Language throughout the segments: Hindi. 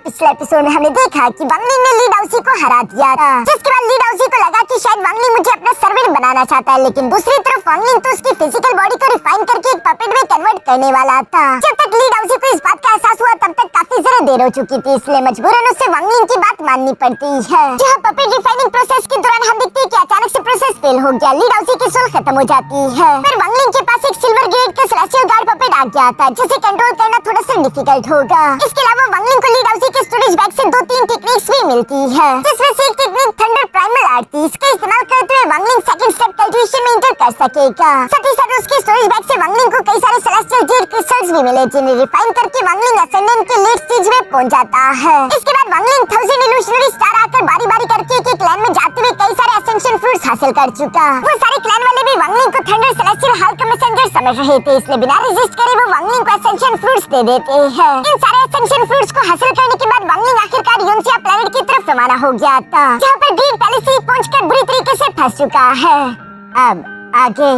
पिछले एपिसोड में हमने देखा कि वांगलिंग ने ली डाउसी को हरा दिया था, जिसके बाद ली डाउसी को लगा कि शायद वांगलिंग मुझे अपना सर्वेंट बनाना चाहता है, लेकिन दूसरी तरफ वांगलिंग तो उसकी फिजिकल बॉडी को रिफाइन करके एक पपेट में कन्वर्ट करने वाला था। जब तक ली डाउसी को इस बात का एहसास हुआ तब तक काफी ज्यादा देर हो चुकी थी, इसलिए मजबूरन उससे वांगलिंग की बात माननी पड़ती है। जहाँ पपेट रिफाइनिंग प्रोसेस के दौरान हम देखते हैं कि अचानक से प्रोसेस फेल हो गया, ली डाउसी की सोल खत्म हो जाती है। फिर वांगलिंग के पास एक सिल्वर ग्रेड का सेलेस्टियल गार्ड पपेट आ गया था, जिसे कंट्रोल करना थोड़ा सा डिफिकल्ट होगा। इसके अलावा वांगलिंग को ली डाउसी के स्टोरेज बैग से 2-3 टेक्निक्स भी मिलती है, जिसमें से एक टेक्निक थंडर प्राइमल आर्ट थी। इसका इस्तेमाल करते हुए वांगलिंग सेकंड स्टेप कल्टीवेशन में एंटर कर सकेगा। साथ ही साथ उसके स्टोरेज बैग से वांगलिंग को कई सारे सेलेस्टियल जेड क्रिस्टल्स भी मिले, जिन्हें रिफाइन करके वांगलिंग असेंडेंट के लेट स्टेज में पहुंच जाता है। इसके बाद वांगलिंग 1000 इल्यूशनरी स्टार आकर बारी-बारी करके एक क्लैन में जाते हुए कई सारे असेंशन फ्रूट्स हासिल कर चुका। वो सारे क्लैन वाले भी वांगलिंग को थंडर सेलेस्टियल हल्क मैसेंजर समझ रहे थे, इसलिए बिना रेजिस्ट करे वो वांगलिंग को असेंशन फ्रूट्स दे देते हैं। इन सारे असेंशन फ्रूट्स को हासिल करने के बाद वांगलिंग आखिरकार यूनसिया प्लैनेट की तरफ रवाना हो गया था, जहाँ पर ग्रीन पैलेस पहुंचकर बुरी तरीके से फंस चुका है। अब आगे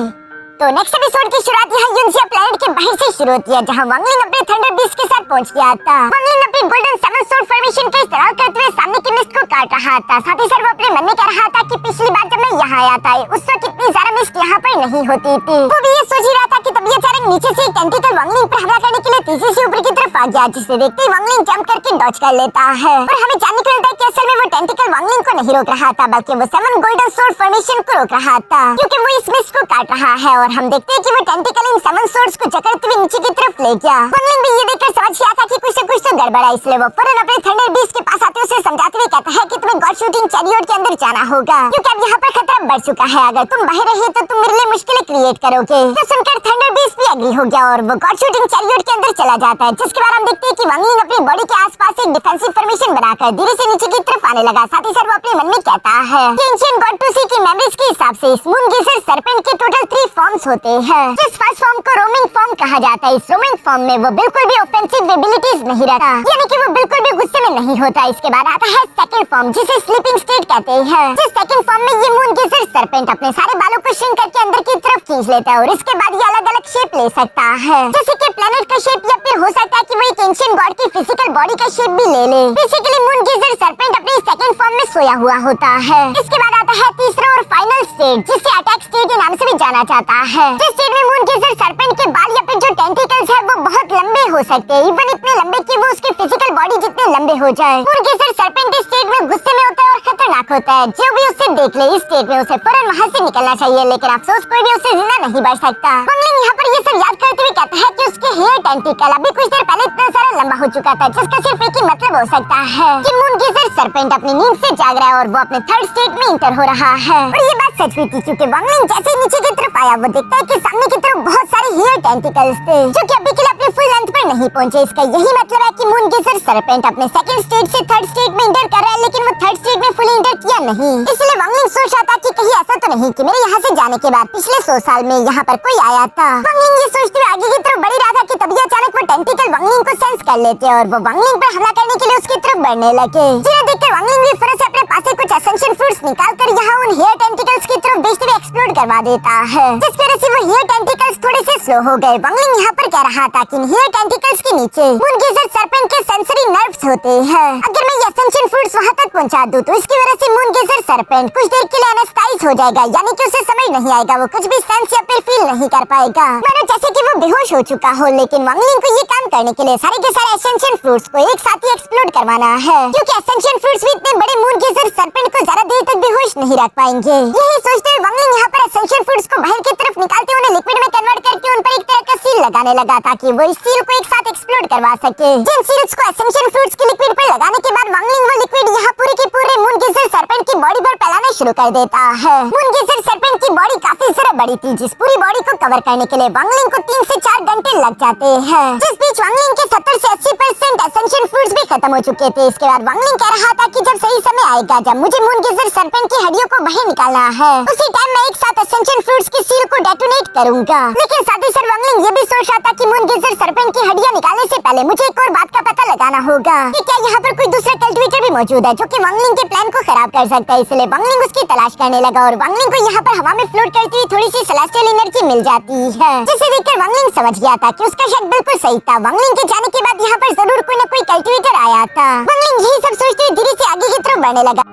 तो नेक्स्ट एपिसोड की शुरुआत यहाँ यूनसिया प्लैनेट के बाहर से शुरू होती है, जहाँ वांगलिंग अपने थंडर बीस्ट के साथ पहुंच गया था। वांगलिंग अपनी गोल्डन सेवन सोर्ड फॉर्मेशन का इस्तेमाल करते हुए सामने की मिस्ट को काट रहा था। साथ ही साथ वो अपने मन में कह रहा था कि पिछली बार जब मैं यहाँ आया था उस वक्त इतनी ज्यादा मिस्ट यहाँ पर नहीं होती थी। वो भी ये सोच ही रहा था कि तभी अचानक नीचे से एक टेंटिकल वांगलिंग पर हमला करने के लिए तेजी से ऊपर की तरफ आ गया, जिसे देखते ही वांगलिंग जंप करके डॉज कर लेता है। और हमें जानने को मिलता है कि असल में वो टेंटिकल वांगलिंग को नहीं रोक रहा था, बल्कि वो 7 गोल्डन सोर्ड फॉर्मेशन को रोक रहा था, क्योंकि वो इस मिस्ट को काट रहा है। और हम देखते हैं कि वो टेंटिकल इन 7 सोर्ड्स को जकड़ते हुए नीचे की तरफ ले गया। वांगलिंग भी ये देखकर समझ गया था कि कुछ न कुछ तो गड़बड़ है, इसलिए वो फौरन अपने थंडर बीस्ट के पास आते हुए उसे समझाते हुए कहता है कि तुम्हें गॉड शूटिंग चैरियट के अंदर जाना होगा, क्योंकि अब यहाँ पर खतरा बढ़ चुका है। अगर तुम बाहर रहे तो तुम मेरे लिए मुश्किलें क्रिएट करोगे। तो सुनकर थंडर बीस्ट भी एग्री हो गया और वो गॉड शूटिंग चैरियट के अंदर चला जाता है, जिसके बाद हम देखते हैं कि वांगलिंग अपनी बॉडी के आसपास एक डिफेंसिव फॉर्मेशन बनाकर धीरे से नीचे की तरफ आने लगा। साथ ही साथ वो अपने मन में कहता है कि एंशिएंट गॉड टूसी की मेमोरीज के हिसाब से इस मून गेजर सर्पेंट के टोटल 3 फॉर्म्स होते हैं। इस फर्स्ट फॉर्म को रोमिंग फॉर्म कहा जाता है। इस रोमिंग फॉर्म में वो बिल्कुल भी ऑफेंसिव एबिलिटीज नहीं रखता, यानी कि वो बिल्कुल भी गुस्से में नहीं होता। इसके बाद आता है सेकंड फॉर्म, जिसे स्लीपिंग स्टेट कहते हैं। जिस सेकंड फॉर्म में ये मून गेजर सर्पेंट अपने सारे बालों को श्रिंक करके अंदर की तरफ खींच लेता है और इसके बाद ये अलग-अलग शेप ले सकता है, जैसे कि प्लेनेट का शेप, या फिर हो सकता है कि वो एक एंशिएंट गॉड की फिजिकल बॉडी का शेप भी ले ले। बेसिकली मून गेजर सर्पेंट अपने सेकंड फॉर्म में सोया हुआ होता है। इसके बाद आता है तीसरा और फाइनल स्टेट, जिसे अटैक स्टेट के नाम से भी जाना जाता है। इस स्टेट में मून गेजर सर्पेंट के बाल या फिर जो टेंटिकल्स है वो बहुत लंबे हो सकते हैं, इवन इतने लंबे कि वो उसकी फिजिकल बॉडी जितने लंबे हो जाए। मून गेजर सर्पेंट इस स्टेट में गुस्से में होता है और खतरनाक होता है। जो भी उसे देख ले इस स्टेट में उसे फौरन वहाँ से निकलना चाहिए, लेकिन अफसोस कोई भी उसे जिंदा नहीं बच सकता। वांगलिंग यहाँ पर ये सब याद करते हुए कहता है कि उसके हेयर टेंटिकल अभी कुछ देर पहले इतना सारा लंबा हो चुका था, जिसका सिर्फ एक ही मतलब हो सकता है कि मून गेजर सर्पेंट अपनी नींद से जाग रहा है और वो अपने थर्ड स्टेट में इंटर हो रहा है। और ये बात सच भी थी, क्योंकि वांगलिंग जैसे ही नीचे की तरफ आया वो देखता है कि सामने की तरफ बहुत सारे हेयर टेंटिकल्स थे, जो कि अभी के लिए अपने फुल लेंथ पर नहीं पहुंचे। इसका यही मतलब है कि मून गेजर सर्पेंट अपने सेकंड स्टेट से थर्ड स्टेट में इंटर कर रहा है, लेकिन वो थर्ड स्टेट में फुली इंटर किया नहीं। इसलिए वांगलिंग सोच रहा था कि कहीं ऐसा तो नहीं कि मेरे यहाँ से जाने के बाद पिछले 100 साल में यहाँ पर कोई आया था। वांगलिंग ये सोचते हुए आगे की तरफ बढ़ रहा था कि तभी अचानक वो टेंटिकल वांगलिंग को सेंस कर लेते और वो वांगलिंग पर हमला करने के लिए उसकी तरफ बढ़ने लगे, जिन्हें देखकर वांगलिंग भी फौरन से अपने पास से कुछ एसेंशियल फ्रूट्स निकालकर यहाँ उन हेयर टेंटिकल्स की तरफ भेजते हुए एक्सप्लोड करवा देता है, जिस वजह से वो हेयर टेंटिकल्स थोड़े से स्लो हो गए। वांगलिंग यहाँ पर कह रहा था कि इन हेयर टेंटिकल्स के नीचे मून गेजर सर्पेंट के सेंसरी नर्व्स होते हैं। अगर मैं ये एसेंशियल फ्रूट्स वहाँ तक पहुँचा दूं तो इसकी वजह से मून गेजर सर्पेंट कुछ देर के लिए एनेस्थाइज हो जाएगा, यानी कि उसे समझ नहीं आएगा, वो कुछ भी सेंस या फिर फील नहीं कर पाएगा, मानो जैसे कि वो बेहोश हो चुका हो। लेकिन वांगलिंग को ये काम करने के लिए सारे के सारे एसेंशियल फ्रूट्स को एक साथ ही एक्सप्लोड करवाना है, क्योंकि एसेंशियल फ्रूट्स भी इतने बड़े मून गेजर सर्पेंट को ज्यादा देर तक बेहोश नहीं रख पाएंगे। यही सोचते हुए वांगलिंग यहाँ पर एसेंशियल फ्रूट्स को बाहर की तरफ निकालते हुए लिक्विड में कन्वर्ट करके उन पर एक तरह का सील लगाने लगा, ताकि वो इस सील को एक साथ एक्सप्लोड करवा सके। जिन सील्स को एसेंशियल फ्रूट्स के लिक्विड पर लगाने के बाद वांगलिंग वो लिक्विड यहाँ पूरे के पूरे मून गेजर सर्पेंट की बॉडी पर फैलाना शुरू कर देता है। मून गेजर सर्पेंट की बॉडी काफी ज्यादा बड़ी थी, जिस पूरी बॉडी को कवर करने के लिए वांगलिंग को 3 से 4 घंटे लग जाते हैं। जिस बीच वांगलिंग के 70 से 80% एसेंशियल फ्रूट्स भी खत्म हो चुके थे। इसके बाद वांगलिंग कह रहा था कि जब सही समय आएगा जब मुझे मून गेजर सर्पेंट की हड्डियों को बाहर निकालना है, उसी टाइम मैं एक साथ एसेंशियल फ्रूट्स की सील को डेटोनेट करूंगा। लेकिन साथ ही साथ वांगलिंग ये भी सोच रहा था कि मून गेजर सर्पेंट की हड्डियां निकालने से पहले मुझे एक और बात का पता लगाना होगा कि क्या यहाँ पर कोई दूसरा कल्टिवेटर भी मौजूद है जो कि वांगलिंग के प्लान को खराब कर सकता है। इसलिए वांगलिंग उसकी तलाश करने लगा और वांगलिंग को यहाँ पर हवा में फ्लोट करती हुई थोड़ी सी सेलेस्टियल एनर्जी मिल जाती है, जिसे देखकर वांगलिंग समझ गया था कि उसका शक बिल्कुल सही था। वांगलिंग के जाने के बाद यहाँ पर जरूर कोई न कोई कल्टिवेटर आया था। वंगलिंग यही सब सोचते हुए धीरे से आगे की तरफ बढ़ने लगा।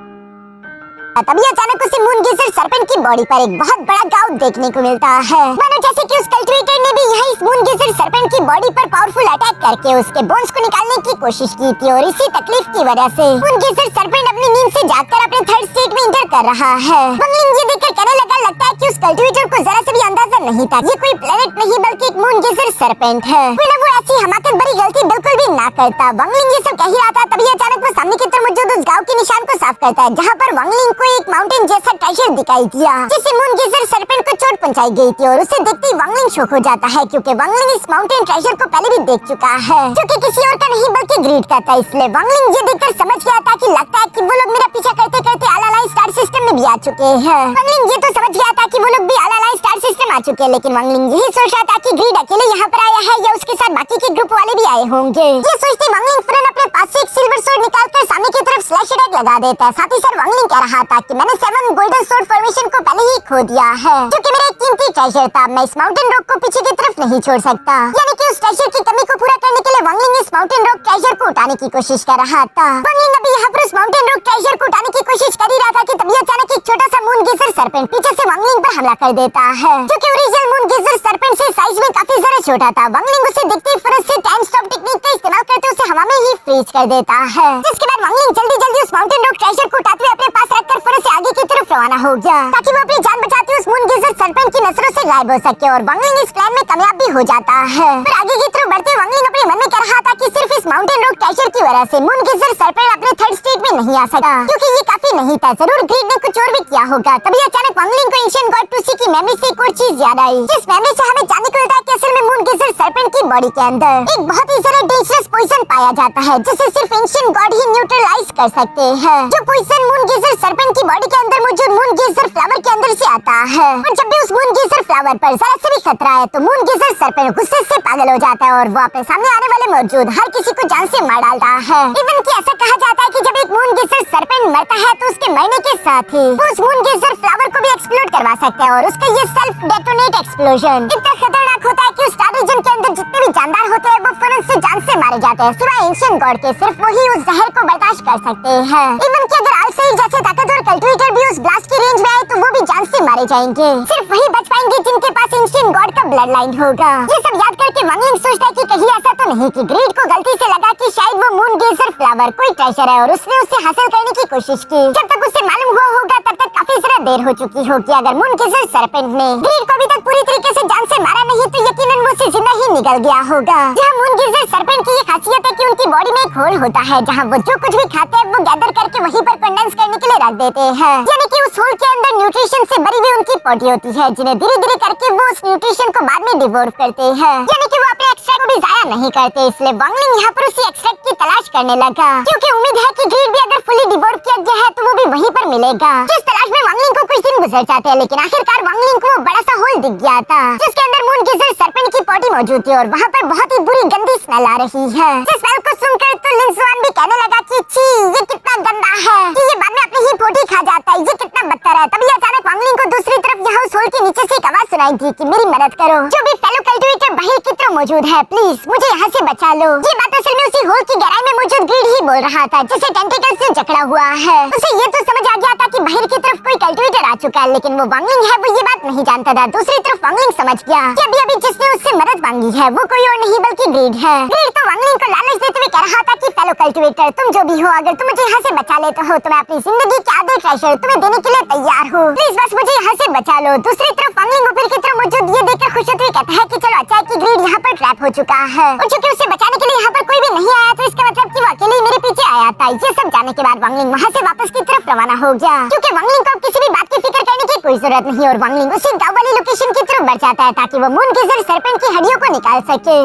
तभी अचानक उसे मून गेजर सर्पेंट की बॉडी पर एक बहुत बड़ा घाव देखने को मिलता है, मानो जैसे कि उस कल्टिवेटर ने भी यहाँ इस मून गेजर सर्पेंट की बॉडी पर पावरफुल अटैक करके उसके बोन्स को निकालने की कोशिश की थी। और इसी तकलीफ की वजह से मून गेजर सर्पेंट अपनी नींद से जागकर अपने थर्ड स्टेट में इंटर कर रहा है। वंगलिंग ये देखकर कहने लगा, लगता है कि उस कल्टिवेटर को जरा से भी अंदाजा नहीं था ये कोई प्लेनेट नहीं बल्कि एक मून गेजर सर्पेंट है। फिर वो ऐसी हमाकत भरी गलती बिल्कुल भी ना करता। वंगलिंग ये सब कह ही रहा था, तभी अचानक वो सामने की तरफ मौजूद उस घाव के निशान को साफ करता है, जहाँ पर वंगलिंग को एक माउंटेन जैसा ट्रेजर दिखाई दिया, जिसे मून गेजर सर्पेंट को चोट पहुंचाई गई थी। और उसे देखते ही वंगलिंग शॉक हो जाता है, क्योंकि वंगलिंग इस माउंटेन ट्रेजर को पहले भी देख चुका है, जो कि किसी और का नहीं बल्कि ग्रीड का था। इसलिए वंगलिंग ये देखकर समझ गया था कि लगता है कि वो लोग मेरा पीछा करते करते अलालाइन स्टार सिस्टम में भी आ चुके हैं। वंगलिंग ये तो समझ गया था कि वो लोग भी अलालाइन स्टार सिस्टम आ चुके हैं, लेकिन वंगलिंग यही सोच रहा था कि ग्रीड अकेले यहाँ पर आया है या उसके साथ बाकी के ग्रुप वाले भी आए होंगे। ये सोचते वंगलिंग फौरन अपने पास से एक सिल्वर स्वॉर्ड निकालकर सामने की तरफ स्लैश अटैक लगा देता है। साथ ही साथ वंगलिंग कह रहा था कि मैंने 7 गोल्डन स्वॉर्ड फॉर्मेशन को पहले ही खो दिया है, जो कि मेरा एक कीमती ट्रेजर था। मैं इस माउंटेन रॉक को पीछे की तरफ नहीं छोड़ सकता। यानी कि उस ट्रेजर की कमी को पूरा करने के लिए वंगलिंग इस माउंटेन रॉक ट्रेजर को उठाने की कोशिश कर रहा था। वंगलिंग अभी यहाँ पर उस माउंटेन रॉक ट्रेजर को उठाने की कोशिश कर ही रहा था कि तभी अचानक एक छोटा सा मून गेजर सर्पेंट पीछे से वंगलिंग पर हमला कर देता है, जो कि ओरिजिनल मून गेजर सर्पेंट से साइज में काफी ज्यादा छोटा था। वंगलिंग उसे देखते ही फौरन से टाइम स्टॉप टेक्निक का इस्तेमाल करते उसे हवा में ही फ्रीज कर देता है, जिसके बाद वंगलिंग जल्दी जल्दी उस माउंटेन रॉक ट्रेजर को उठाते हुए अपने पास रखकर फौरन से आगे की तरफ रवाना हो गया, ताकि वो अपनी जान बचाते उस मून गेजर सर्पेंट की नजरों से गायब हो सके। और वंगलिंग इस प्लान में कामयाब भी हो जाता है। फिर आगे की तरफ बढ़ते हुए वंगलिंग अपने मन में कह रहा था कि सिर्फ इस माउंटेन रॉक ट्रेजर की वजह से मून गेजर सर्पेंट अपने थर्ड स्टेट में नहीं आ सका, क्योंकि ये काफी नहीं था। जरूर ग्रीड ने कुछ और भी किया होगा। तभी अचानक वंगलिंग को एंशिएंट गॉड टूसी की मेमोरी से एक और चीज याद आई, जिस मेमोरी से हमें जानने को मिलता है कि असल में मून गेजर सर्पेंट की बॉडी के अंदर एक बहुत ही ज्यादा डेंजरस पॉइजन पाया जाता है, जिसे सिर्फ एंशिएंट गॉड ही न्यूट्रलाइज कर सकते हैं। जो पॉइजन मून गेजर सर्पेंट की बॉडी के अंदर मौजूद मून गेजर फ्लावर के अंदर से आता है। और जब भी उस मून गेजर फ्लावर पर जरा से भी खतरा है तो मून गेजर सर्पेंट गुस्से से पागल हो जाता है और वो अपने सामने आने वाले मौजूद हर किसी को जान से मार डालता है। इवन कि ऐसा कहा जाता है कि जब एक मून गेजर सर्पेंट मरता है तो उसके मरने के साथ ही वो उस मून गेजर फ्लावर को भी एक्सप्लोड करवा सकता है, और उसका ये सेल्फ डेटोनेट एक्सप्लोजन इतना खतरनाक होता है कि उस स्टार रीजन के अंदर जितने भी जानदार होते हैं वो फौरन से जान से मारे जाते हैं। सिवाय एंशिएंट गॉड के सिर्फ वही उस जहर को बर्दाश्त कर सकते हैं। इवन कि अगर आलसेई जैसे ताकतवर कल्टिवेटर भी उस ब्लास्ट की रेंज में आए तो वो भी जान से मारे जाएंगे। सिर्फ वही बच पाएंगे जिनके पास एंशिएंट गॉड का ब्लड लाइन होगा। ये सब याद करके वंगलिंग सोचता है कि कहीं ऐसा तो नहीं कि ग्रीड को गलती से लगा कि शायद वो मून गेजर फ्लावर कोई ट्रेजर है और उसने उसे हासिल करने की कोशिश की। जब तक उसे मालूम हुआ होगा तब तक काफी ज्यादा देर हो चुकी होगी। अगर मून गेजर सर्पेंट ने ग्रीड को अभी तक पूरी तरीके से जान से मारा नहीं तो यकीनन वो उसे जिंदा ही निकल गया होगा। जहाँ मून गेजर सर्पेंट की ये खासियत है कि उनकी बॉडी में एक होल होता है, जहाँ वो जो कुछ भी खाते हैं वो गैदर करके वहीं पर कंडेंस करने के लिए रख देते हैं। यानी कि उस होल के अंदर न्यूट्रिशन से भरी हुई उनकी पोटी होती है, जिन्हें धीरे धीरे करके वो उस न्यूट्रिशन को बाद में डिवोर करते हैं। यानी कि वो अपने एक्सट्रैक्ट को भी जाया नहीं करते। इसलिए वंगलिंग यहाँ पर उसी एक्सट्रैक्ट की तलाश करने लगा, क्योंकि उम्मीद है कि ग्रीड भी अगर फुली डिवोर किया गया है तो वो भी वहीं पर मिलेगा। जिस तलाश में वंगलिंग को कुछ दिन गुजर जाते हैं, लेकिन आखिरकार वंगलिंग को वो बड़ा सा होल दिख गया था, जिसके अंदर मून गेजर सर्पेंट की पोटी मौजूद थी और वहाँ पर बहुत ही बुरी गंदी स्मेल आ रही है। जिस स्मेल को सुनकर तो लिंसवान भी कहने लगा कि छी ये कितना गंदा है कि ये बाद में अपनी ही पोटी खा जाता है, ये कितना बदतर है। तभी अचानक वंगलिंग को दूसरी तरफ यहाँ उस होल के नीचे से एक आवाज सुनाई दी कि मेरी मदद करो, जो भी फेलो कल्टिवेटर बाहर की तरफ मौजूद है प्लीज मुझे यहाँ से बचा लो। ये बात असल में उसी होल की गहराई में मौजूद ग्रीड ही बोल रहा था, जिसे टेंटिकल से जकड़ा हुआ है। उसे ये तो समझ आ गया था कि बाहर की तरफ कोई कल्टिवेटर आ चुका है, लेकिन वो वंगलिंग है वो ये बात नहीं जानता था। दूसरी तरफ वंगलिंग समझ गया कि अभी जिसने उससे मदद मांगी है वो कोई और नहीं बल्कि ग्रीड है। ग्रीड तो वंगलिंग को लालच देते हुए कह रहा था कि फेलो कल्टिवेटर तुम जो भी हो, अगर तुम मुझे यहाँ से बचा लेते हो तो मैं अपनी जिंदगी के आधे ट्रेजर तुम्हें देने के लिए तैयार हूँ, प्लीज बस मुझे यहाँ से बचा लो। दूसरी तरफ वंगलिंग ऊपर की तरफ मौजूद ये देखकर खुश होते हुए कहता है कि चलो अच्छा है कि ग्रीड यहाँ पर ट्रैप हो चुका है, और चूंकि उसे बचाने के लिए यहाँ पर कोई भी नहीं आया तो इसका मतलब कि वो अकेले ही मेरे पीछे आया था। ये सब जानने के बाद वंगलिंग वहाँ से वापस की तरफ रवाना हो गया, क्योंकि वंगलिंग को अब किसी भी बात की फिक्र करने की कोई जरूरत नहीं और वंगलिंग उसी गाँव वाली लोकेशन की तरफ बढ़ जाता है ताकि वो मून गेजर सर्पेंट की हड्डियों को निकाल सके।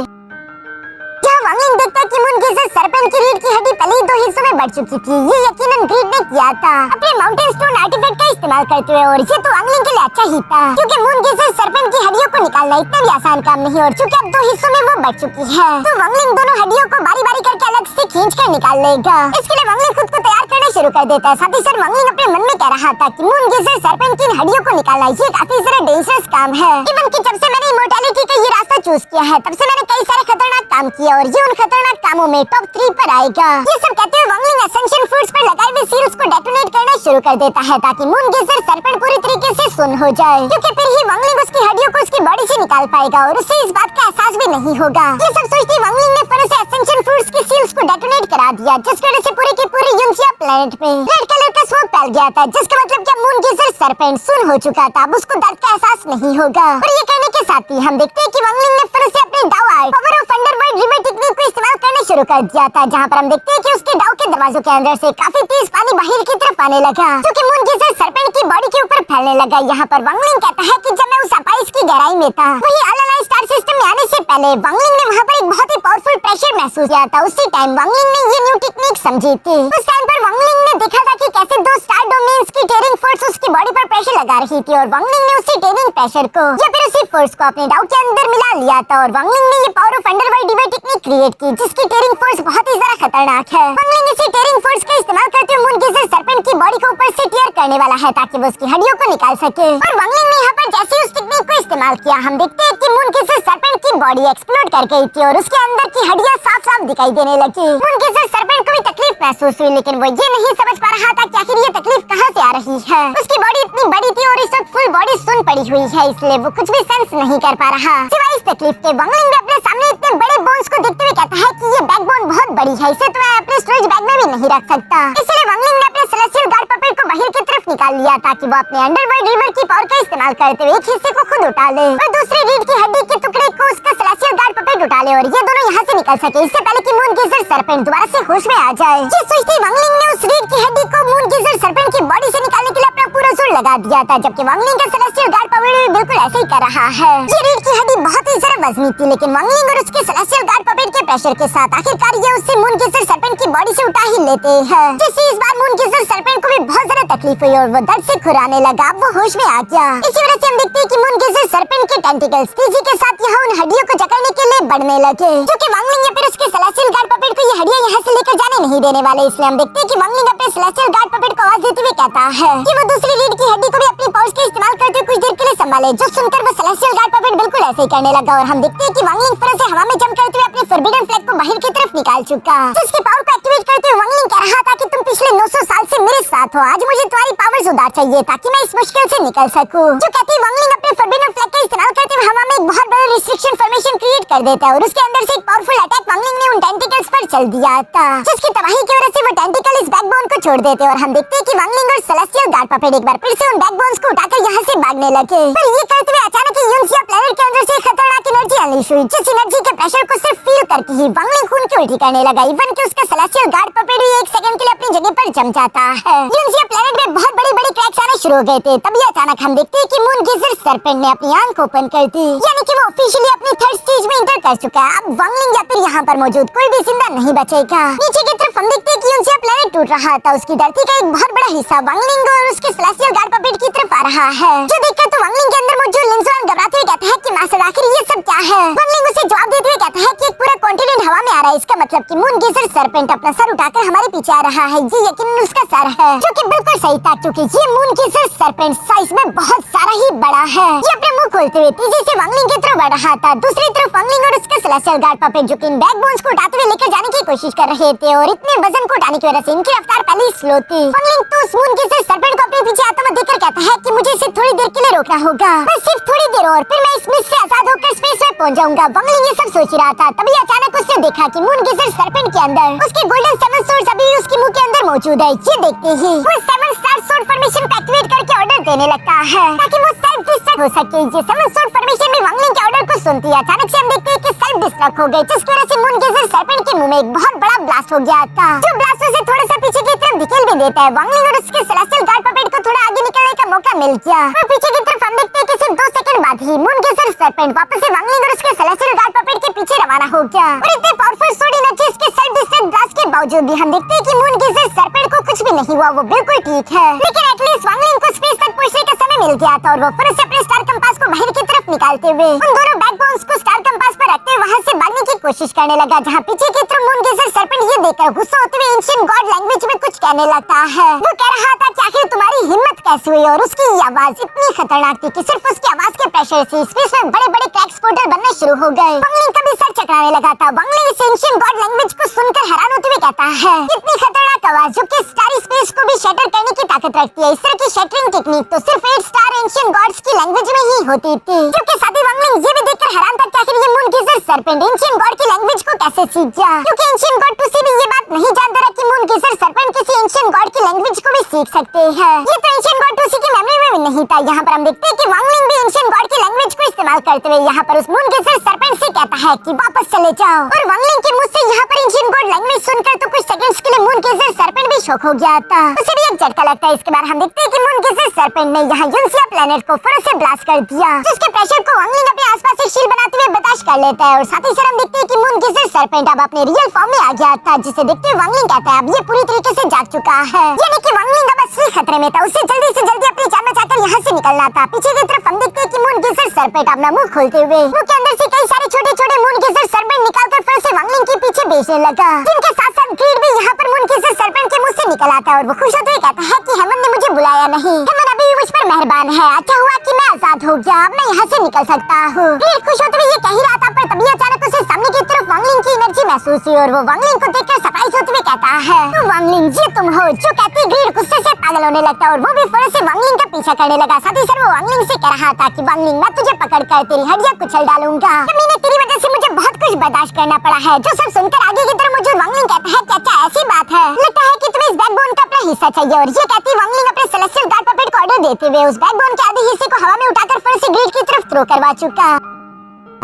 जहाँ वंगलिंग देखता है कि मून गेजर सर्पेंट की रीढ़ की हड्डी पहले ही 2 हिस्सों में बढ़ चुकी थी। ये यकीनन ग्रीड ने किया था अपने माउंटेन स्टोन आर्टिफैक्ट का इस्तेमाल करते हुए, और ये तो वंगलिंग के लिए अच्छा ही था क्योंकि मून गेजर सर्पेंट की हड्डियों को निकालना इतना भी आसान काम नहीं, और चूंकि अब 2 हिस्सों में वो बढ़ चुकी है तो वंगलिंग दोनों हड्डियों को बारी बारी करके अलग से खींच कर निकाल लेगा। इसके लिए वंगलिंग खुद को तैयार करना शुरू कर देता है। साथ ही साथ वांगलिंग अपने मन में कह रहा था कि मून गेजर सरपेंट की इन हड्डियों को निकालना ये काफी ज्यादा डेंजरस काम है। इवन कि जब से मैंने इमोर्टैलिटी का ये रास्ता चूज किया है तब से मैंने कई सारे खतरनाक काम किए और ये उन खतरनाक कामों में टॉप 3 पर आएगा। ये सब कहते हुए वांगलिंग एसेंशियल फ्रूट्स पर लगाए हुए सील्स को डेटोनेट करना शुरू कर देता है ताकि मून गेजर सरपेंट पूरी तरीके से सुन्न हो जाए, क्योंकि फिर ही वांगलिंग उसकी हड्डियों को उसकी बॉडी से निकाल पाएगा और उसे इस बात का एहसास भी नहीं होगा। ये सब सोचते वांगलिंग ने फिर से एसेंशियल फ्रूट्स की सील्स को डेटोनेट करा दिया, जिसकी वजह से पूरी की पूरी यूनसिया प्लेनेट में रेड कलर का स्मोक फैल गया था, जिसका मतलब कि मून गेजर सरपेंट सुन्न हो चुका था। अब उसको दर्द का एहसास नहीं होगा। और ये करने के साथ ही हम देखते हैं कि वांगलिंग ने फिर से अपने डाउ art power of underworld river technique को इस्तेमाल करना शुरू कर दिया था, जहां पर हम देखते हैं कि उसके डाउ के दरवाजों के अंदर से काफी तेज पानी बाहर की तरफ आने लगा, जो कि मून गेजर सरपेंट की बॉडी के ऊपर फैलने लगा। यहाँ पर वांगलिंग कहता है कि जब मैं उस अपाइस की गहराई में था, वही अलानाई स्टार सिस्टम में आने से पहले वांगलिंग ने वहाँ पर एक बहुत ही पावरफुल प्रेशर महसूस किया था। उसी टाइम वांगलिंग ने ये न्यू टेक्निक समझी थी। उस टाइम पर वांगलिंग ने देखा था कि कैसे दो स्टार डोमेन्स की टेयरिंग फोर्स उसकी बॉडी पर प्रेशर लगा रही थी और वांगलिंग ने उसी टेयरिंग प्रेशर को या फिर उसी फोर्स को अपने डाउ के अंदर मिला लिया था और वांगलिंग ने ये power of underworld river technique create की, जिसकी टेयरिंग फोर्स बहुत ही ज्यादा खतरनाक है। वांगलिंग इसी टेयरिंग फोर्स का इस्तेमाल करते हुए मून गेजर सरपेंट की बॉडी को ऊपर से टियर करने वाला है ताकि वो उसकी हड्डियों को निकाल सके। और वांगलिंग ने यहाँ पर जैसे उस टेक्निक को इस्तेमाल किया, हम देखते हैं कि मून गेजर सरपेंट की बॉडी एक्सप्लोड कर गई थी और उसके अंदर की हड्डियां साफ साफ दिखाई देने लगी। मून गेजर सरपेंट को भी तकलीफ महसूस हुई, लेकिन वो ये नहीं समझ पा रहा था कि आखिर ये तकलीफ कहाँ से आ रही है। उसकी बॉडी इतनी बड़ी थी और इस वक्त फुल बॉडी सुन्न पड़ी हुई है, इसलिए वो कुछ भी सेंस नहीं कर पा रहा। सिवाय इस तकलीफ के वांगलिंग भी अपने सामने इतने बड़े बोन्स को देखते हुए कहता है कि ये बैकबोन बहुत बड़ी है, इसे तो मैं अपने स्टोरेज बैग में भी नहीं रख सकता। इसलिए वांगलिंग ने अपने सेलेस्टियल गार्ड पपेट को बाहर की तरफ निकाल लिया ताकि वो अपने अंडरवर्ल्ड रिवर की पावर का इस्तेमाल करते हुए एक हिस्से को खुद उठा ले और दूसरी रीढ़ की हड्डी के टुकड़े को उसका सेलेस्टियल गार्ड पपेट उठा ले और ये दोनों यहाँ से निकल सके, इससे पहले कि मून गेजर सरपेंट दोबारा से होश में आ जाए। ये सोचते वांगलिंग ने उस रीढ़ की हड्डी को मून गेजर सरपेंट की बॉडी से निकालने के लिए अपना पूरा जोर लगा दिया था, जबकि वांगलिंग का सेलेस्टियल गार्ड पपेट भी बिल्कुल ऐसे ही कर रहा है। ये रीढ़ की हड्डी बहुत ही ज्यादा वजनी थी, लेकिन वांगलिंग और उसके सेलेस्टियल गार्ड पपेट के प्रेशर के साथ आखिरकार ये उससे मून गेजर सरपेंट की बॉडी से उठा ही लेते हैं, जिससे इस बार मून गेजर सरपेंट को भी बहुत ज्यादा तकलीफ हुई और वो दर्द से खुराने लगा। अब वो होश में आ गया। इसी वजह से हम देखते हैं कि मून गेजर सरपेंट के टेंटिकल्स तेजी के साथ यहाँ उन हड्डियों को जकड़ने के लिए बढ़ने लगे, जो कि वांगलिंग या फिर उसके सेलेस्टियल गार्ड पपेट को ये हड्डियां यहाँ से लेकर जाने नहीं देने वाले। इसलिए हम देखते हैं कि वांगलिंग अपने सेलेस्टियल गार्ड पपेट को आवाज देते हुए कहता है कि वो दूसरी रीढ़ की हड्डी को भी अपनी पावर्स का इस्तेमाल करते हुए कुछ देर के लिए संभाले, जो सुनकर वो सेलेस्टियल गार्ड पपेट बिल्कुल ऐसे ही करने लगा और हम देखते हैं कि वांगलिंग फिर से हवा में जंप करते हुए अपने फॉरबिडन फ्लैग को बाहर की तरफ निकाल चुका, जिसकी पावर को एक्टिवेट करते हुए वांगलिंग कह रहा था कि तुम पिछले 900 साल से मेरे साथ हो, आज मुझे तुम्हारी पावर्स उधार चाहिए ताकि मैं इस मुश्किल से निकल सकूं। जो कहती वांगलिंग अपने फॉरबिडन फ्लैग का इस्तेमाल करते हुए हवा में एक बहुत बड़ा रिस्ट्रिक्शन फॉर्मेशन क्रिएट कर देता है और उसके अंदर से एक पावरफुल अटैक वांगलिंग ने उन टेंटिकल्स पर चल दिया था, जिसकी तबाही की वजह से वो टेंटिकल इस बैकबोन को छोड़ देते और हम देखते हैं कि वांगलिंग और सेलेस्टियल गार्ड पपेट एक बार फिर से उन बैकबोन्स को उठाकर यहाँ से भागने लगे। पर ये करते हुए अचानक ही यूनसिया प्लेनेट के अंदर से खतरनाक एनर्जी अनलीश हुई, जिस एनर्जी के प्रेशर को सिर्फ फील करके ही वांगलिंग खून की उल्टी करने लगा। इवन कि उसका सेलेस्टियल गार्ड पपेट भी एक सेकंड के लिए अपनी जगह पर जम जाता है। यूनसिया प्लेनेट में बहुत बड़ी क्रैक्स आने शुरू हो गए थे। तभी अचानक हम देखते हैं कि मून गेजर सरपेंट ने अपनी आंख ओपन कर दी, यानी कि वो ऑफिशियली अपनी थर्ड स्टेज में एंटर कर चुका है। अब वांगलिंग या फिर यहाँ पर मौजूद कोई भी जिंदा नहीं बचेगा। नीचे की तरफ हम देखते हैं कि यूनसिया प्लेनेट टूट रहा था, उसकी धरती का एक बहुत बड़ा हिस्सा वांगलिंग और उसके सेलेस्टियल गार्ड पपेट की तरफ आ रहा है, जो देखकर तो वांगलिंग के अंदर मौजूद लिंजुआन घबराते हुए कहता है कि मास्टर आखिर ये सब क्या है। वांगलिंग उसे जवाब देते हुए कहता है कि एक पूरा कॉन्टिनेंट हवा में आ रहा है, इसका मतलब कि मून गेजर सरपेंट अपना सर उठाकर हमारे पीछे आ रहा है। ये यकीनन उसका सर है, जो कि बिल्कुल सही था क्योंकि ये मून गेजर सरपेंट साइज में बहुत सारा ही बड़ा है। ये अपने मुंह खोलते हुए तेजी से वांगलिंग की तरफ बढ़ रहा था। दूसरी तरफ वांगलिंग और उसके सेलेस्टियल गार्ड पपेट जो कि इन बैकबोन्स को उठाते हुए लेकर जाने की कोशिश कर रहे थे और इतने वजन को उठाने की वजह से इनकी रफ्तार पहले ही स्लो थी। वांगलिंग तो उस मून गेजर सरपेंट को अपने पीछे आता हुआ देखकर कहता है कि मुझे इसे थोड़ी देर के लिए रोकना होगा, बस सिर्फ थोड़ी देर और फिर मैं इस मिस से आजाद होकर स्पेस में पहुंच जाऊंगा। वांगलिंग ये सब सोच रहा था, तभी अचानक उसने देखा कि मून गेजर सरपेंट के अंदर उसके गोल्डन सेवन सोर्ड्स अभी उसके मुंह के अंदर मौजूद है। ये देखते ही वो 7 स्टार सोर्ड फॉर्मेशन को एक्टिवेट करके ऑर्डर देने लगता है ताकि वो सेल्फ डिस्ट्रक्ट हो सके। ये 7 सोर्ड फॉर्मेशन में वांगलिंग के ऑर्डर को सुनती है। अचानक से हम देखते हैं कि सेल्फ डिस्ट्रक्ट हो गए, जिसकी वजह से मून गेजर सरपेंट के मुंह में एक बहुत बड़ा ब्लास्ट हो गया था, जो ब्लास्ट उसे थोड़ा सा पीछे की तरफ धकेल भी देता है। वांगलिंग और उसके सेलेस्टियल गार्ड पपेट को थोड़ा आगे निकलने का मौका मिल गया और पीछे की तरफ हम देखते हैं कि सिर्फ 2 सेकंड बाद ही मून गेजर सरपेंट वापस से वांगलिंग और उसके सेलेस्टियल गार्ड पपेट के पीछे रवाना हो गया। और इतने पावरफुल सोड एनर्जी के सेल्फ डिस्ट्रक्ट ब्लास्ट के बावजूद भी हम देखते हैं कि मून गेजर सरपेंट को कुछ भी नहीं हुआ, वो बिल्कुल ठीक है। लेकिन एटलीस्ट वांगलिंग को स्पेस तक पहुंचने का समय मिल गया था और वो फिर से अपने स्टार कंपास को बाहर की तरफ निकालते हुए उन दोनों बैकबोन्स को स्टार कंपास पर रखते हुए वहाँ से भागने की कोशिश करने लगा, जहाँ पीछे की तरफ मून गेजर सर्पेंट ये देखकर गुस्सा होते हुए एंशिएंट गॉड लैंग्वेज में कुछ कहने लगता है। वो कह रहा था कि आखिर तुम्हारी हिम्मत कैसे हुई, और उसकी आवाज इतनी खतरनाक थी कि सिर्फ उसकी आवाज के प्रेशर से स्पेस में बड़े बड़े क्रैक्स पोर्टल बनने शुरू हो गए। वांगलिंग का भी सर चकराने लगा था। वांगलिंग इस एंशिएंट गॉड लैंग्वेज को सुनकर हैरान होते हुए कहता है, इतनी खतरनाक आवाज जो कि स्टारी स्पेस को भी शटर करने की ताकत रखती है। इस तरह की शटरिंग टेक्निक तो सिर्फ 8 स्टार एंशिएंट गॉड्स की लैंग्वेज में ही होती थी। क्योंकि साथ ही वांगलिंग ये भी देखकर हैरान था कि आखिर ये मून गेजर सर्पेंट एंशिएंट गॉड की लैंग्वेज को कैसे सीख गया, क्योंकि एंशिएंट गॉड टूसी भी ये बात नहीं जानता रहा कि मून गेजर सर्पेंट किसी एंशिएंट गॉड की लैंग्वेज को भी सीख सकते हैं। ये तो एंशिएंट गॉड टूसी की मेमोरी में भी नहीं था। यहाँ पर हम देखते हैं कि वांगलिंग भी एंशिएंट गॉड की लैंग्वेज को इस्तेमाल करते हुए यहाँ पर उस मून गेजर सर्पेंट से कहता है कि वापस चले जाओ, और वांगलिंग के मुंह से यहाँ पर एंशिएंट गॉड लैंग्वेज सुनकर तो कुछ सेकंड्स के लिए मून गेजर सर्पेंट भी शॉक हो गया था। उसे भी एक झटका लगता है। इसके बाद हम देखते हैं कि मून गेजर सर्पेंट ने यहाँ यूनसिया प्लेनेट को फिर से ब्लास्ट कर दिया, जिसके प्रेशर को वांगलिंग अपने आसपास से शील्ड बनाते हुए बर्दाश्त कर लेता है। और साथ ही साथ हम देखते हैं कि मून गेजर सर्पेंट अब अपने रियल फॉर्म में आ गया था, जिसे देखते हुए वांगलिंग कहता है अब ये पूरी तरीके से जाग चुका है, यानी कि वांगलिंग अब असली खतरे में था। उसे जल्दी से जल्दी अपनी जान बचाकर यहाँ से निकलना था। पीछे की तरफ हम देखते हैं कि मून गेजर सर्पेंट अपना मुंह खोलते हुए मुंह के अंदर से कई सारे छोटे छोटे मून गेजर सर्पेंट निकालकर फिर से वांगलिंग के पीछे बेचने लगा, जिनके साथ साथ ग्रीड भी यहाँ पर मून गेजर सर्पेंट के मुंह से निकल आता है। और वो खुश होते हुए कहता है कि हेमन ने मुझे बुलाया नहीं, हेमन अभी भी मुझ पर मेहरबान है। अच्छा हुआ कि मैं आजाद हो गया, अब मैं यहाँ से निकल सकता हूँ। ग्रीड खुश होते हुए ये कह ही रहा था, पर तभी अचानक उसे सामने की तरफ वांगलिंग की एनर्जी महसूस हुई, और वो वांगलिंग को देखकर सरप्राइज होते हुए कहता है, तो वांगलिंग जी तुम हो। जो कहती ग्रीड गुस्से से पागल होने लगता है, और वो भी फिर से वांगलिंग का पीछा करने लगा। साथ ही साथ वो वांगलिंग से कह रहा था कि वांगलिंग मैं तुझे पकड़कर तेरी हड्डियां कुचल डालूंगा, कमीने तेरी वजह से मुझे बहुत कुछ बर्दाश्त करना पड़ा है। जो सब सुनकर आगे की तरफ मुझे वांगलिंग कहता है कि अच्छा ऐसी बात है, लगता है कि तुम्हें इस बैकबोन का अपना हिस्सा चाहिए। और ये कहती वांगलिंग अपने सेलेस्टियल गार्ड पपेट को ऑर्डर देते हुए उस बैकबोन के आधे हिस्से को हवा में उठाकर फिर से ग्रीड की तरफ थ्रो करवा चुका,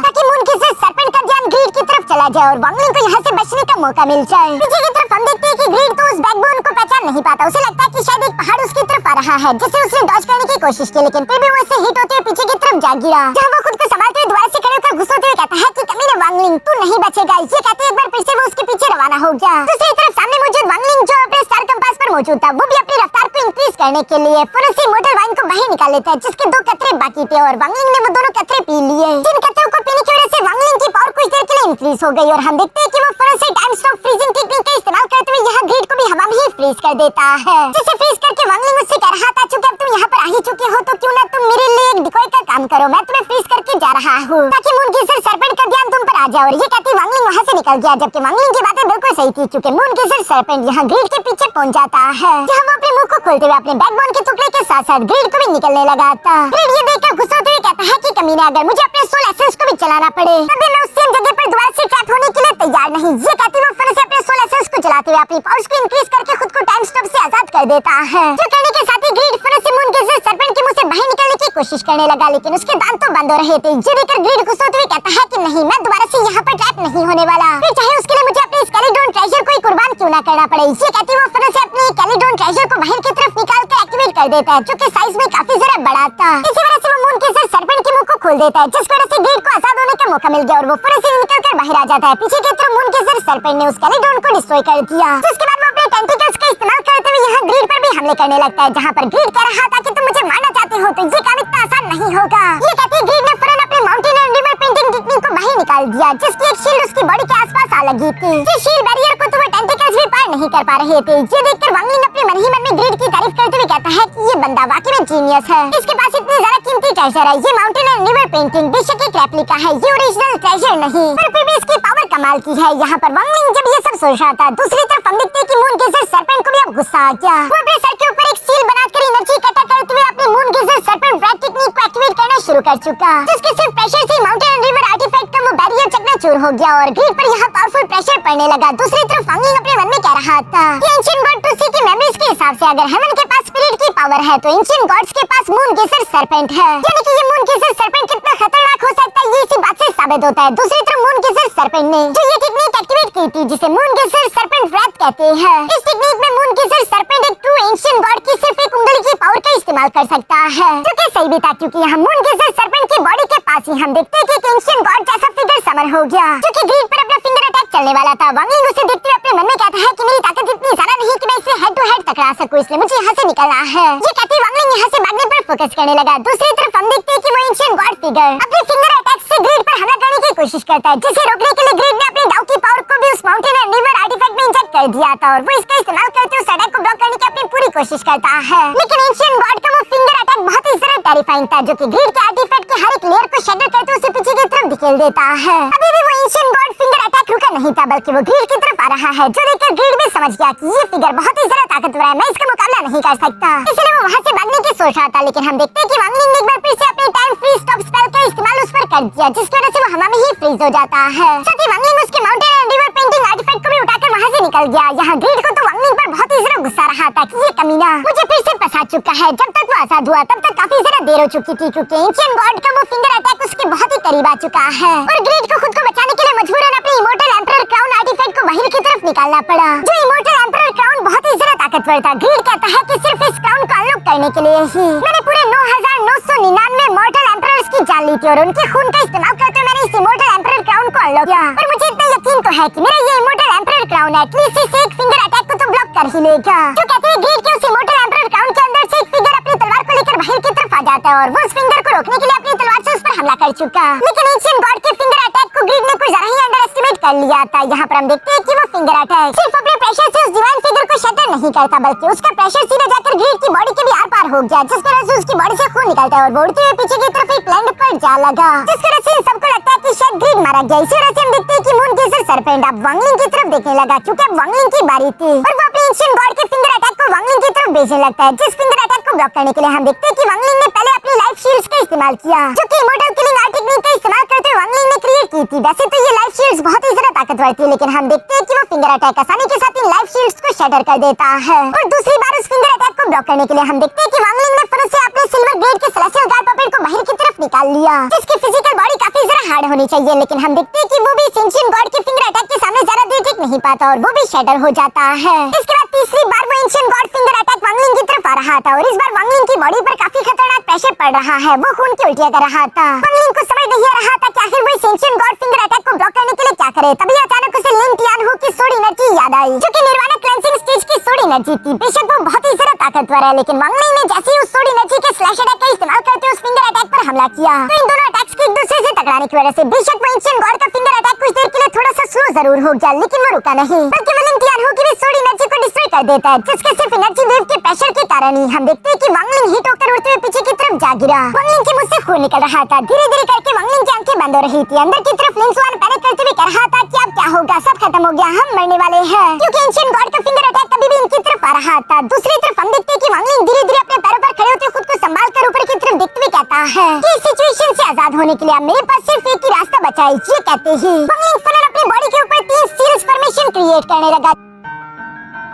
ताकि मून गेजर सर्पेंट का ध्यान ग्रीड की तरफ चला जाए और वांगलिंग को यहाँ से बचने का मौका मिल जाए। पीछे की तरफ हम देखते हैं कि ग्रीड तो उस बैकबोन को पहचान नहीं पाता। उसे लगता है कि शायद एक पहाड़ उसकी तरफ आ रहा है, जिसे उसने डॉज करने की कोशिश की, लेकिन फिर भी वो इससे हिट होते हुए पीछे की तरफ जा गिरा, जहाँ वो खुद को संभालते हुए दोबारा से खड़े होकर गुस्से होते हुए कहता है कि कमीने वांगलिंग तू नहीं बचेगा। ये कहते एक बार फिर से वो उसके पीछे रवाना हो गया। दूसरी तरफ सामने मौजूद वांगलिंग जो अपने स्टार कंपास पर मौजूद था, वो भी अपनी रफ्तार को इंक्रीज करने के लिए फिर उसी मोटर वाइन को बाहर निकाल लेता है, जिसके 2 कतरे बाकी थे, और वांगलिंग ने वो दोनों कतरे पी लिए। जिन कतरों को पीने की वजह से वांगलिंग की पावर कुछ देर के लिए इंक्रीज हो गई, और हम देखते हैं कि वो फिर से टाइम स्टॉप फ्रीजिंग टेक्निक का इस्तेमाल करते हुए यहाँ ग्रीड को भी हवा में ही फ्रीज कर देता है, जिसे फ्रीज करके वांगलिंग उससे कह रहा था चूंकि अब तुम यहाँ पर आ ही चुके हो तो क्यों ना तुम मेरे लिए एक डिकॉय का काम करो, मैं तुम्हें फ्रीज करके जा रहा हूँ ताकि मून गेजर सर्पेंट का ध्यान तुम पर आ जाए। और ये कहती वांगलिंग वहाँ से निकल गया, जबकि वांगलिंग की बातें बिल्कुल सही थी, चूंकि मून गेजर सर्पेंट यहाँ ग्रीड के पीछे पहुंच जाता है, जहाँ वो अपने मुंह को खोलते हुए अपने बैकबोन के टुकड़े के साथ साथ ग्रीड को भी निकलने लगा था। ग्रीड ये देखकर गुस्सा होते हुए कहता है कि कमीना अगर मुझे अपने सोल एसेंस को भी चलाना पड़े तभी मैं उस सेम जगह पर दोबारा से ट्रैप होने के लिए तैयार नहीं। ये कहती वो फिर से अपने सोल एसेंस को चलाते हुए अपनी पावर्स को इंक्रीज करके खुद को टाइम स्टॉप से आजाद कर देता है, जो करने के साथ ही ग्रीड फिर से मून गेजर सर्पेंट के मुंह से बाहर निकलने की कोशिश करने लगा, लेकिन उसके दांत तो बंद हो रहे थे। ये देखकर ग्रीड गुस्सा होते हुए कहता है कि नहीं, मैं दोबारा से यहाँ पर ट्रैप नहीं होने वाला, फिर चाहे उसके लिए मुझे अपने स्केलेटॉन ट्रेजर को ही कुर्बान क्यों ना करना पड़े। ये कहती वो फिर से अपने स्केलेटॉन ट्रेजर को बाहर की तरफ निकाल कर एक्टिवेट कर देता है, जो कि साइज में काफी जरा बड़ा था। इसी वजह से वो मून गेजर सर्पेंट के मुंह को खोल देता है, जिस वजह से ग्रीड को आजाद होने का मौका मिल गया, और वो फिर से निकलकर बाहर आ जाता है। पीछे की तरफ मून गेजर सर्पेंट ने उस स्केलेटॉन को डिस्ट्रॉय कर दिया, जिसके बाद वो अपने टेंटिकल्स का इस्तेमाल करते हुए यहाँ ग्रीड पर भी हमले करने लगता है, जहाँ पर ग्रीड कह रहा था कि तुम मुझे मारना चाहते हो तो ये काम इतना आसान नहीं होगा। ये कहते ग्रीड ने फौरन अपने mountain and river painting technique को बाहर निकाल दिया, जिसकी एक शील्ड उसकी बॉडी के आसपास आ लगी थी। ये शील्ड बैरियर को तो वो टेंटिकल्स भी पार नहीं कर पा रहे थे। ये देखकर वांगलिंग अपने मन ही मन में ग्रीड की तारीफ करते हुए कहता है कि ये बंदा वाकई में जीनियस है, इसके पास इतनी ज्यादा कीमती ट्रेजर है। ये माउंटेन एंड रिवर पेंटिंग बेशक एक रेप्लिका है, ये ओरिजिनल ट्रेजर नहीं, पर फिर भी इसकी पावर कमाल की है। यहाँ पर वांगलिंग जब ये सब सोच रहा था, दूसरी तरफ हम देखते हैं कि मून गेजर सर्पेंट को भी अब गुस्सा आ गया। वो अपने सर के ऊपर एक सील बनाकर एनर्जी इकट्ठा करते हुए अपने मून गेजर सर्पेंट ब्रेथ टेक्निक को एक्टिवेट करना शुरू कर चुका, जिसके सिर्फ प्रेशर से माउंटेन एंड रिवर आर्टिफैक्ट का वो बैरियर चकनाचूर हो गया, और ग्रीड पर यहाँ पावरफुल प्रेशर पड़ने लगा। दूसरी तरफ वांगलिंग अपने मन में कह रहा था कि एंशिएंट गॉड टूसी की मेमोरीज के हिसाब से अगर हेवन के पास स्पिरिट की पावर है तो एंशिएंट गॉड्स के पास मून गेजर सर्पेंट है, यानी कि ये मून गेजर सर्पेंट कितना खतरनाक हो सकता है ये इसी बात से साबित होता है। दूसरी तरफ मून गेजर सर्पेंट ने जो ये टेक्निक एक्टिवेट की थी, जिसे मून गेजर सर्पेंट ब्रेथ कहते हैं, इस टेक्निक में मून गेजर सर्पेंट एक ट्रू एंशिएंट गॉड की सिर्फ एक उंगली की पावर का इस्तेमाल कर सकता है, जो कि सही भी था, क्योंकि यहाँ मून गेजर सर्पेंट की बॉडी के पास ही हम देखते हैं कि एक एंशिएंट गॉड जैसा फिगर समर हो गया, क्योंकि ग्रीड पर अपना फिंगर अटैक चलने वाला था। वांगलिंग उसे देखते हुए अपने मन में कहता है कि मेरी ताकत इतनी ज्यादा नहीं कि मैं इसे हेड टू हेड टकरा सकूं, इसलिए मुझे यहाँ से निकलना है। ये कहते वांगलिंग यहाँ से भागने पर फोकस करने लगा। दूसरी तरफ हम देखते हैं कि वो एंशिएंट गॉड फिगर अपने फिंगर अटैक से ग्रीड पर हमला करने की कोशिश करता है, जिसे रोकने के लिए ग्रीड ने अपनी डाउ की पावर को भी उस माउंटेन एंड रिवर आर्टिफैक्ट में इंजेक्ट कर दिया था और वो इसका इस्तेमाल करते उस अटैक को ब्लॉक करने की अपनी पूरी कोशिश करता है। लेकिन एंशिएंट गॉड का वो फिंगर अटैक बहुत ही ज्यादा टेरिफाइंग था, जो कि ग्रीड के आर्टिफैक्ट के हर एक लेयर को शटर करते उसे पीछे की तरफ धकेल देता है। अभी भी वो एंशिएंट गॉड फिंगर अटैक रुका नहीं था, बल्कि वो ग्रीड की तरफ आ रहा है, जो देखकर ग्रीड भी समझ गया कि ये फिगर बहुत ही ज्यादा ताकतवर है, मैं इसका मुकाबला नहीं कर सकता। इसलिए वो वहाँ से भागने की सोच रहा था, लेकिन हम देखते हैं कि वांगलिंग ने एक बार फिर से अपने टाइम फ्रीज स्टॉप स्पेल का इस्तेमाल उस पर कर दिया, जिसकी वजह से वो हवा में ही फ्रीज हो जाता है। साथ ही वांगलिंग उसके mountain and river painting artifact को भी उठाकर वहाँ से निकल गया। यहाँ ग्रीड को तो वांगलिंग पर बहुत ही ज्यादा गुस्सा रहा था कि ये कमीना मुझे फिर से फंसा चुका है। जब तक वो आजाद हुआ तब तक काफी ज्यादा देर हो चुकी थी, क्योंकि एंशिएंट गॉड का वो फिंगर अटैक उसके बहुत ही करीब आ चुका है और ग्रीड को खुद को बचाने के लिए मजबूरन अपने इमोर्टल एम्परर क्राउन आर्टिफैक्ट को बाहर की तरफ निकालना पड़ा। जो इमोर्टल एम्परर क्राउन बहुत ही ज्यादा ताकतवर था। ग्रीड कहता है कि सिर्फ इस क्राउन को अनलॉक करने के लिए ही मैंने पूरे 9999 मॉर्टल एम्परर्स की जान ली थी और उनके खून का इस्तेमाल करते हुए मैंने इस इमोर्टल एम्परर क्राउन को अनलॉक किया। पर मुझे इतना यकीन तो है कि मेरा ये इमोर्टल एम्परर क्राउन एटलीस्ट इस एक फिंगर अटैक को तो ब्लॉक कर ही लेगा। जो कहते हैं ग्रीड के उस इमोर्टल एम्परर क्राउन के अंदर से एक फिगर अपनी तलवार को लेकर बाहर की तरफ आ जाता है और वो उस फिंगर को रोकने के लिए अपनी तलवार से उस पर हमला कर चुका। लेकिन एंशिएंट गॉड के फिंगर अटैक को ग्रीड ने कुछ जरा ही अंडर एस्टिमेट कर लिया था। यहाँ पर हम देखते हैं कि वो फिंगर अटैक सिर्फ अपने प्रेशर से उस डिवाइन फिगर को शटर नहीं करता, बल्कि उसका प्रेशर सीधे जाकर ग्रीड की बॉडी के भी आर पार हो गया, जिस वजह से उसकी बॉडी से खून निकलता है और वो उड़ते हुए पीछे की तरफ एक प्लैंड पर जा लगा, जिस वजह से सबको लगता है कि शायद ग्रीड मारा गया। इसी वजह से हम देखते हैं कि मून गेजर सरपेंट अब वांगलिंग की तरफ देखने लगा, क्योंकि अब वांगलिंग की बारी थी और वो अपने एंशिएंट गॉड के फिंगर अटैक को वांगलिंग की तरफ भेजने लगता है। जिस फिंगर अटैक को ब्लॉक करने के लिए हम देखते हैं कि वांगलिंग ने पहले अपनी लाइफ शील्ड्स का इस्तेमाल किया, जो कि इमोर्टल किलिंग आर्ट टेक्निक का इस्तेमाल करते हुए वांगलिंग ने क्रिएट की थी। वैसे तो ये लाइफ शील्ड्स बहुत ही ज्यादा ताकतवर थी, लेकिन हम देखते हैं कि वो फिंगर अटैक आसानी के साथ इन लाइफ शील्ड्स को शटर कर देता है और दूसरी बार उस फिंगर अटैक को ब्लॉक करने के लिए हम देखते हैं कि वांगलिंग ने फिर से अपने सिल्वर ग्रेड के सेलेस्टियल गार्ड पपेट को बाहर की तरफ निकाल लिया, जिसकी फिजिकल बॉडी काफी ज्यादा हार्ड होनी चाहिए। लेकिन हम देखते हैं कि वो भी एंशिएंट गॉड के फिंगर अटैक के सामने ज्यादा देर टिक नहीं पाता और वो भी शटर हो जाता है। इसके बाद तीसरी बार वो ancient God finger attack Wangling की तरफ आ रहा था और इस बार वांगलिंग की बॉडी पर काफी खतरनाक प्रेशर पड़ रहा है, वो खून की उल्टियां कर रहा था। वांगलिंग को समझ नहीं आ रहा था कि आखिर वो इस एंशिएंट गॉड फिंगर अटैक को ब्लॉक करने के लिए क्या करे। तभी अचानक उसे लिन टियानहू की सोड एनर्जी याद आई, जो कि निर्वाणा क्लेंसिंग स्टेज की सोड एनर्जी थी। बेशक वो बहुत ही ज्यादा ताकतवर है, लेकिन वांगलिंग ने जैसे ही उस सोड एनर्जी के स्लैश अटैक का इस्तेमाल करते उस फिंगर अटैक पर हमला किया, तो इन दोनों अटैक्स के एक दूसरे से टकराने की वजह से बेशक वो एंशिएंट गॉड का फिंगर अटैक कुछ देर के लिए थोड़ा सा स्लो जरूर हो गया, लेकिन वो रुका नहीं, बल्कि वो लिन टियानहू की भी सोड एनर्जी को डिस्ट्रॉय कर देता है, जिसके सिर्फ एनर्जी वेव के प्रेशर के कारण ही हम देखते हैं कि वांगलिंग हिट होकर उड़ते हुए पीछे की तरफ जा गिरा। वांगलिंग के मुंह से खून निकल रहा था। धीरे धीरे करके वांगलिंग की आंखें बंद हो रही थी। अंदर की तरफ लिन सुआन पैनिक करते हुए कह रहा था कि अब क्या होगा, सब खत्म हो गया, हम मरने वाले हैं, क्योंकि एंशिएंट गॉड का फिंगर अटैक कभी भी इनकी तरफ आ रहा था। दूसरी तरफ हम देखते हैं कि वांगलिंग धीरे धीरे अपने पैरों पर खड़े होते खुद को संभाल कर ऊपर की तरफ देखते हुए कहता है कि इस सिचुएशन से आजाद होने के लिए अब मेरे पास सिर्फ एक ही रास्ता बचा है। ये कहते ही वांगलिंग फनल अपनी बॉडी के ऊपर 3 सील्स फॉर्मेशन क्रिएट करने लगा,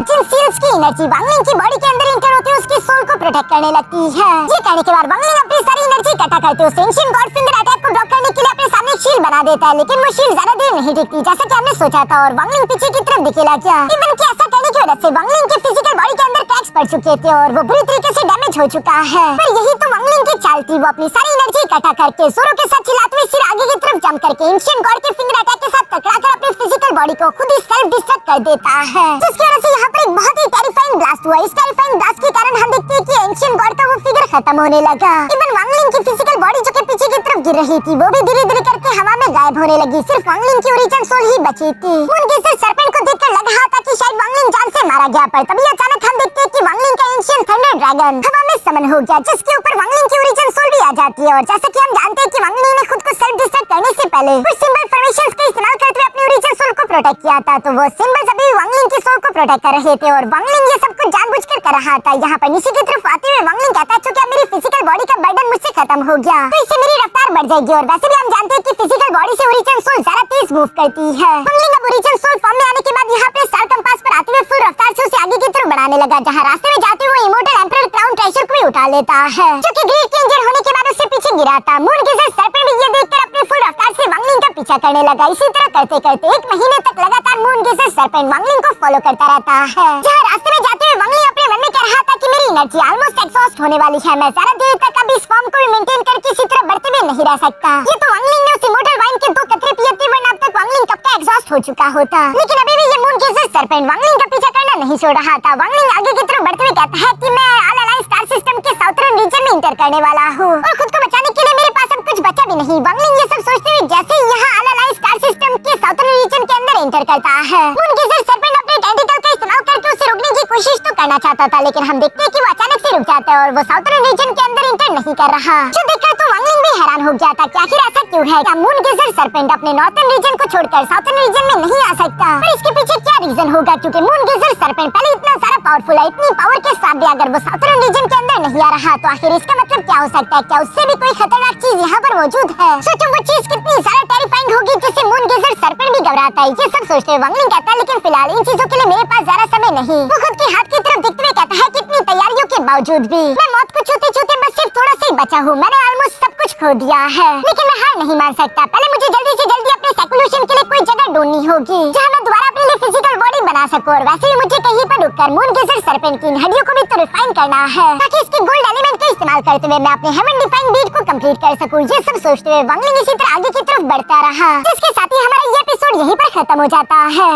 जिन सील्स की एनर्जी वांगलिंग की बॉडी के अंदर इंटर होती है उसकी सोल को प्रोटेक्ट करने लगती है। ये कहने के बाद वांगलिंग अपनी सारी एनर्जी इकट्ठा करते हुए एंशिएंट गॉड फिंगर अटैक को ब्लॉक करने के लिए अपने सामने एक शील्ड बना देता है, लेकिन वो शील्ड ज्यादा देर नहीं टिकती जैसा कि हमने सोचा था और वांगलिंग पीछे की तरफ दिखेला गया। इवन कि ऐसा करने की वजह से वांगलिंग के फिजिकल बॉडी के अंदर क्रैक्स पड़ चुके थे और वो बुरी तरीके से डैमेज हो चुका है। पर यही तो वांगलिंग की चाल थी, वो अपनी सारी एनर्जी इकट्ठा करके जोरों के साथ चिल्लाते हुए सिर आगे की तरफ जंप करके एंशिएंट गॉड के फिंगर अटैक के साथ टकराकर अपनी फिजिकल बॉडी को खुद ही सेल्फ डिस्ट्रक्ट कर देता है, जिसकी वजह से यहाँ पर एक बहुत ही टेरिफाइंग ब्लास्ट हुआ। इस टेरिफाइंग ब्लास्ट के कारण हम देखते हैं कि एंशिएंट गॉड का वो फिगर खत्म होने लगा। इवन वांगलिंग की फिजिकल बॉडी जो कि पीछे की तरफ गिर रही थी वो भी धीरे धीरे करके हवा में गायब होने लगी। सिर्फ वांगलिंग की ओरिजिन सोल ही बची थी। मून गेजर सरपेंट को देखकर लग रहा था कि शायद वांगलिंग जान से मारा गया, पर तभी अचानक हम देखते हैं कि वांगलिंग का एंशिएंट थंडर ड्रैगन हवा में समन हो गया, जिसके ऊपर वांगलिंग की ओरिजिन सोल भी आ जाती है। और जैसा कि हम जानते हैं कि वांगलिंग ने खुद को सेल्फ डिस्ट्रक्ट करने से पहले कुछ सिंबल फॉर्मेशंस का इस्तेमाल करते हुए अपनी ओरिजिन सोल को प्रोटेक्ट किया था, तो वो सिंबल्स अभी वांगलिंग की सोल को प्रोटेक्ट कर रहे थे और वांगलिंग ये सब कुछ जानबूझकर कर रहा था। यहाँ पर नीचे की तरफ आते हुए वांगलिंग कहता है कि मेरी फिजिकल बॉडी का बर्डन मुझसे खत्म हो गया, तो इससे मेरी रफ्तार बढ़ जाएगी और वैसे भी हम जानते हैं कि फिजिकल बॉडी से ओरिजिन सोल ज्यादा तेज मूव करती है। वांगलिंग अब ओरिजिन सोल फॉर्म में आने के बाद यहाँ पे स्टार कंपास पर आते हुए फुल रफ्तार से उसे आगे की तरफ बढ़ाने लगा, जहाँ रास्ते में जाते हुए इमोर्टल एम्परर क्राउन ट्रेजर को भी उठा लेता है, जो कि ग्रीड के इंजर होने के बाद उससे पीछे गिरा था। मून गेजर सरपेंट भी ये देखकर अपनी फुल रफ्तार से वांगलिंग का पीछा करने लगा। इसी तरह करते करते 1 महीने तक लगातार मून गेजर सरपेंट वांगलिंग को फॉलो करता रहता है, जहाँ रास्ते में जाते हुए वांगलिंग अपने मन में कह रहा था कि कि मेरी एनर्जी ऑलमोस्ट एग्जॉस्ट होने वाली है। मैं ज्यादा देर तक अभी इस फॉर्म को भी मेंटेन करके इसी तरह बढ़ते हुए नहीं रह सकता। ये तो वांगलिंग ने उस इमोर्टल वाइन के 2 कतरे पिए थे, वरना अब तक वांगलिंग कब का एग्जॉस्ट हो चुका होता। लेकिन अभी भी ये मून गेजर सरपेंट वांगलिंग का पीछा करना नहीं छोड़ रहा था। वांगलिंग आगे की तरफ बढ़ते हुए कहता है कि मैं ऑल अलाइंस स्टार सिस्टम के साउथर्न रीजन में इंटर करने वाला हूँ और खुद को बचाने के लिए मेरे पास अब कुछ बचा भी नहीं। वांगलिंग ये सब सोचते हुए जैसे ही यहाँ ऑल अलाइंस स्टार सिस्टम के साउथर्न रीजन के अंदर इंटर करता है, मून गेजर सरपेंट अपने टेंटिकल का इस्तेमाल करके उसे रोकने की कोशिश तो करना चाहता था, लेकिन हम देखते हैं कि वो अचानक से रुक जाता है और वो साउथर्न रीजन के अंदर इंटर नहीं कर रहा। जो देखकर तो वांगलिंग भी हैरान हो गया था कि आखिर ऐसा क्यों है। क्या मून गेजर सरपेंट अपने नॉर्थर्न रीजन को छोड़कर साउथर्न रीजन में नहीं आ सकता? पर इसके पीछे क्या रीजन होगा, क्योंकि मून गेजर सरपेंट पहले इतना सारा पावरफुल है, इतनी पावर के साथ भी अगर वो साउथर्न रीजन के अंदर नहीं आ रहा तो आखिर इसका मतलब क्या हो सकता है? क्या उससे भी कोई खतरनाक चीज यहाँ पर मौजूद है? सोचो वो चीज कितनी ज्यादा टेरिफाइंग होगी जिससे मून गेजर सरपेंट भी घबराता है। ये सब सोचते हुए वांगलिंग कहता है, लेकिन फिलहाल इन चीजों के लिए मेरे पास ज्यादा समय नहीं। वो खुद के हाथ की तरफ देखते हुए कहता है कि इतनी तैयारियों के बावजूद भी मैं मौत को छूते छूते बस सिर्फ थोड़ा सा ही बचा हूँ। मैंने ऑलमोस्ट सब कुछ खो दिया है, लेकिन मैं हार नहीं मान सकता। पहले मुझे जल्दी से जल्दी अपने साइकोल्यूशन के लिए कोई जगह ढूंढनी होगी जहाँ मैं दोबारा अपने लिए फिजिकल बॉडी बना सकूं, और वैसे ही मुझे कहीं पर रुककर मून गेजर सरपेंट की हड्डियों को भी तो रिफाइन करना है ताकि इसके गोल्ड एलिमेंट का इस्तेमाल करते हुए मैं अपने हेवन डिफाइन बीट को कंप्लीट कर सकूं। ये सब सोचते हुए वांगलिंग इसी तरह आगे की तरफ बढ़ता रहा, जिसके साथ ही हमारा ये एपिसोड यहीं पर खत्म हो जाता है।